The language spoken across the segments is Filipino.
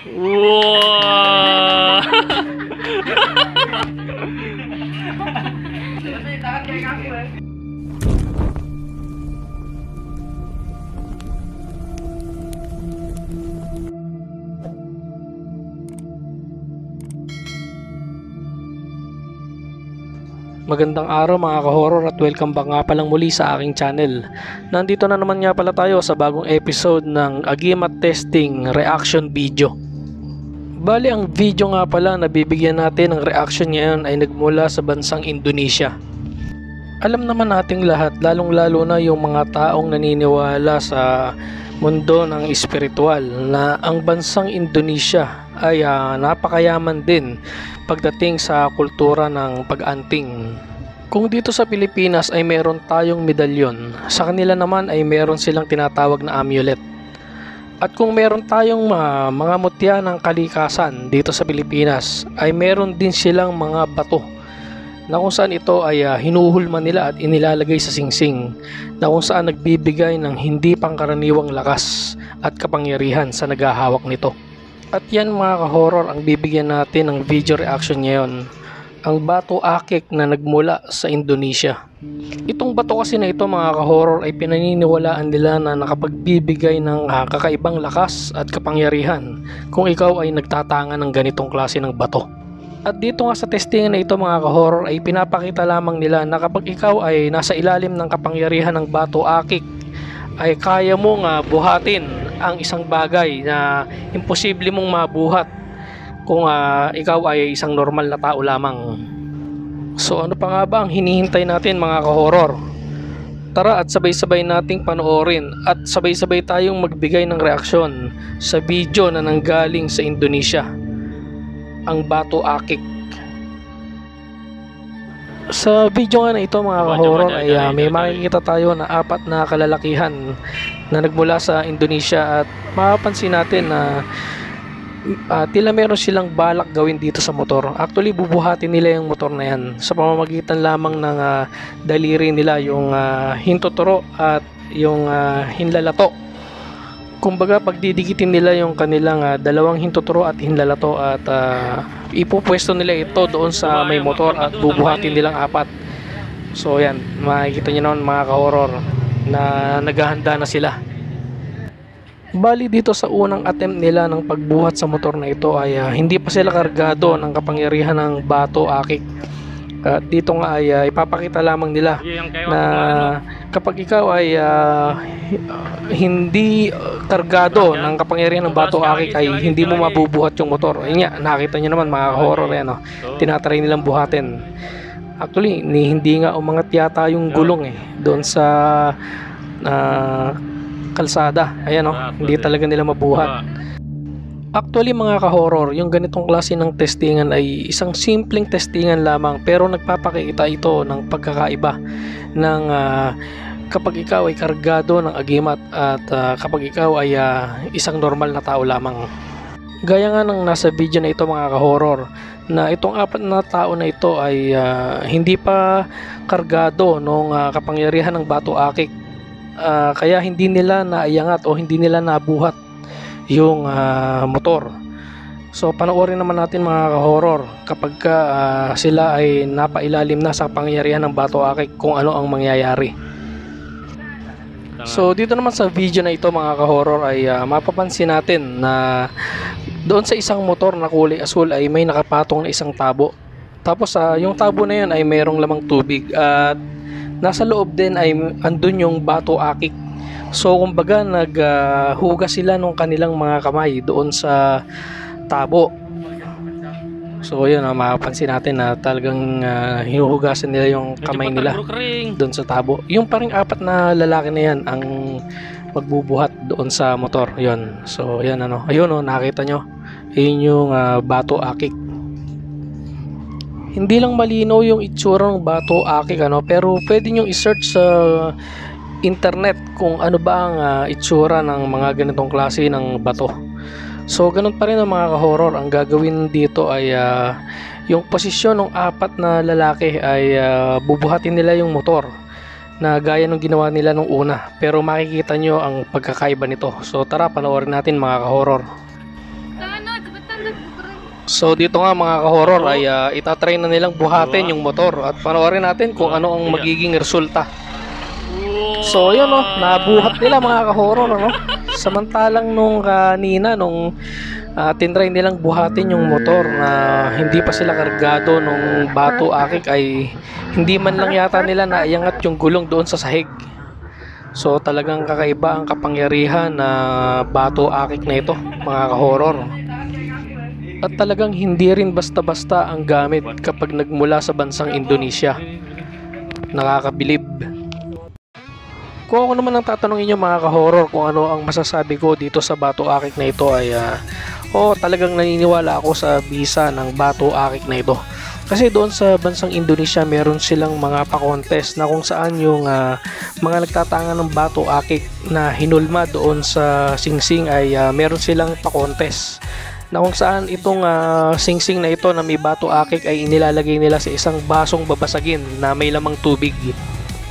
Wow! Magandang araw mga ka-horror at welcome back nga palang muli sa aking channel. Nandito na naman nga pala tayo sa bagong episode ng Agimat Testing Reaction Video. Bali ang video nga pala na bibigyan natin ng reaction ngayon ay nagmula sa bansang Indonesia. Alam naman nating lahat, lalong lalo na yung mga taong naniniwala sa mundo ng espiritual, na ang bansang Indonesia ay napakayaman din pagdating sa kultura ng pag-anting. Kung dito sa Pilipinas ay meron tayong medalyon, sa kanila naman ay meron silang tinatawag na amulet. At kung meron tayong mga mutya ng kalikasan dito sa Pilipinas, ay meron din silang mga bato na kung saan ito ay hinuhulma nila at inilalagay sa singsing, na kung saan nagbibigay ng hindi pangkaraniwang lakas at kapangyarihan sa naghahawak nito. At yan mga ka-horror ang bibigyan natin ng video reaction ngayon, ang bato akik na nagmula sa Indonesia. Itong bato kasi na ito mga ka-horror ay pinaniniwalaan nila na nakapagbibigay ng kakaibang lakas at kapangyarihan kung ikaw ay nagtatanga ng ganitong klase ng bato. At dito nga sa testingan na ito mga ka-horror ay pinapakita lamang nila na kapag ikaw ay nasa ilalim ng kapangyarihan ng bato akik, ay kaya mong buhatin ang isang bagay na imposible mong mabuhat kung ikaw ay isang normal na tao lamang. So ano pa nga ba ang hinihintay natin mga ka-horror? Tara at sabay-sabay nating panoorin at sabay-sabay tayong magbigay ng reaksyon sa video na nanggaling sa Indonesia, ang bato akik. Sa video nga na ito mga ka-horror ay may makikita tayo na 4 na kalalakihan na nagmula sa Indonesia, at mapapansin natin na tila meron silang balak gawin dito sa motor. Actually bubuhatin nila yung motor na yan sa pamamagitan lamang ng daliri nila, yung hintuturo at yung hinlalato. Kumbaga pagdidikitin nila yung kanilang dalawang hintuturo at hinlalato at ipupwesto nila ito doon sa may motor at bubuhatin nilang 4. So yan, makikita nyo naman mga ka-horror na naghahanda na sila. Bali dito sa unang attempt nila ng pagbuhat sa motor na ito ay hindi pa sila kargado ng kapangyarihan ng bato akik. Dito nga ay ipapakita lamang nila na kapag ikaw ay hindi kargado ng kapangyarihan ng bato akik ay hindi mo mabubuhat yung motor. Ayun nga, nakita nyo naman mga horror yan, tinatry nilang buhatin. Actually hindi nga umangat yata yung gulong doon sa kalsada. Ayan hindi talaga nila mabuhat. Actually mga ka-horror, yung ganitong klase ng testingan ay isang simpleng testingan lamang, pero nagpapakita ito ng pagkakaiba ng kapag ikaw ay kargado ng agimat at kapag ikaw ay isang normal na tao lamang. Gaya nga ng nasa video na ito mga ka-horror, na itong 4 na tao na ito ay hindi pa kargado ng kapangyarihan ng bato akik, kaya hindi nila naiangat o hindi nila nabuhat yung motor. So panoorin naman natin mga ka-horror kapag sila ay napailalim na sa pangyarihan ng bato akik kung ano ang mangyayari. So dito naman sa video na ito mga ka-horror ay mapapansin natin na doon sa isang motor na kulay asul ay may nakapatong na isang tabo. Tapos yung tabo na yun ay mayroong lamang tubig at nasa loob din ay andun yung bato akik. So kumbaga naghugas sila ng kanilang mga kamay doon sa tabo. So yun, mapapansin natin na talagang hinuhugasan nila yung kamay nila doon sa tabo. Yung paring 4 na lalaki na yan ang magbubuhat doon sa motor. Yun. So yan ayun nakita nyo. Yun yung bato akik. Hindi lang malinaw yung itsura ng bato akik pero pwede nyo i-search sa internet kung ano ba ang itsura ng mga ganitong klase ng bato. So ganun pa rin ang mga ka-horror, ang gagawin dito ay yung posisyon ng 4 na lalaki ay bubuhatin nila yung motor na gaya ng ginawa nila nung una, pero makikita nyo ang pagkakaiba nito. So tara panoorin natin mga ka-horror. Sa ano, So dito nga mga ka-horror ay itatry na nilang buhatin yung motor at panoorin natin kung ano ang magiging resulta. So yun nabuhat nila mga ka-horror Samantalang nung kanina nung tinry nilang buhatin yung motor na hindi pa sila kargado nung bato akik ay hindi man lang yata nila naiangat yung gulong doon sa sahig. So talagang kakaiba ang kapangyarihan na bato akik na ito mga ka-horror. At talagang hindi rin basta-basta ang gamit kapag nagmula sa bansang Indonesia. Nakakabilib. Kung ako naman ang tatanungin nyo mga ka-horror kung ano ang masasabi ko dito sa bato akik na ito ay talagang naniniwala ako sa bisa ng bato akik na ito. Kasi doon sa bansang Indonesia meron silang mga pa-contest na kung saan yung mga nagtatanga ng bato akik na hinulma doon sa singsing ay meron silang pa-contest. Na kung saan itong singsing na ito na may bato akik ay inilalagay nila sa isang basong babasagin na may lamang tubig.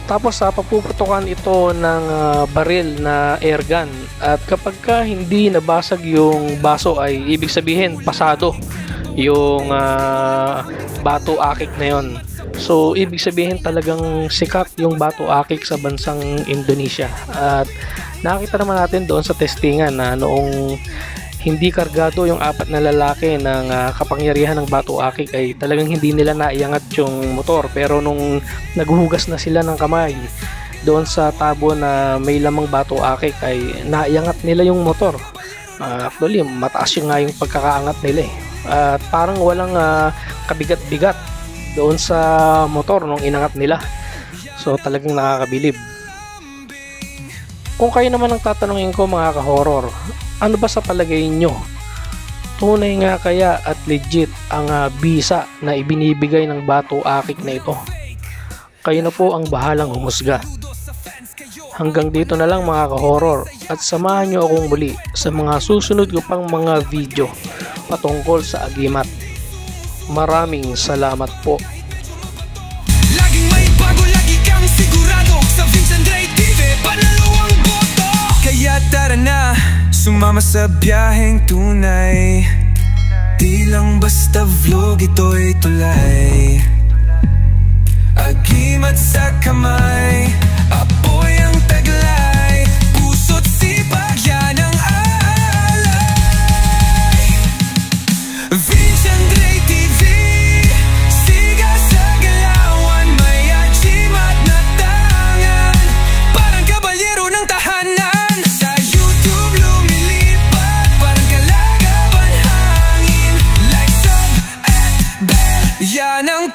Tapos papuputukan ito ng baril na air gun at kapag hindi nabasag yung baso ay ibig sabihin pasado yung bato akik na yon. So ibig sabihin talagang sikat yung bato akik sa bansang Indonesia. At nakita naman natin doon sa testingan na noong hindi kargado yung 4 na lalaki ng kapangyarihan ng bato akik ay talagang hindi nila naiangat yung motor. Pero nung naghuhugas na sila ng kamay doon sa tabo na may lamang bato akik ay naiangat nila yung motor. Actually mataas yung nga yung pagkakaangat nila at parang walang kabigat-bigat doon sa motor nung inangat nila. So talagang nakakabilib. Kung kayo naman ang tatanungin ko mga ka-horror, ano ba sa palagay nyo? Tunay nga kaya at legit ang bisa na ibinibigay ng bato akik na ito? Kayo na po ang bahalang humusga. Hanggang dito na lang mga ka-horror at samahan nyo akong muli sa mga susunod ko pang mga video patungkol sa agimat. Maraming salamat po. Laging may bago, lagi kang sigurado sa Vincent Ray TV, panalo ang boto. Kaya tara na, sumama sa biyaheng tunay. Di lang basta vlog, ito'y tulay. Agimat sa kamay, apoy ang taglay. Puso't sipag, yan ang alay. Vincent Ray TV, siga sa galawan. May agimat na tangan, parang kabalyero ng tahanan. Sa YouTube lumilipad, parang kalagaban hangin. Like sub at bell, yan ang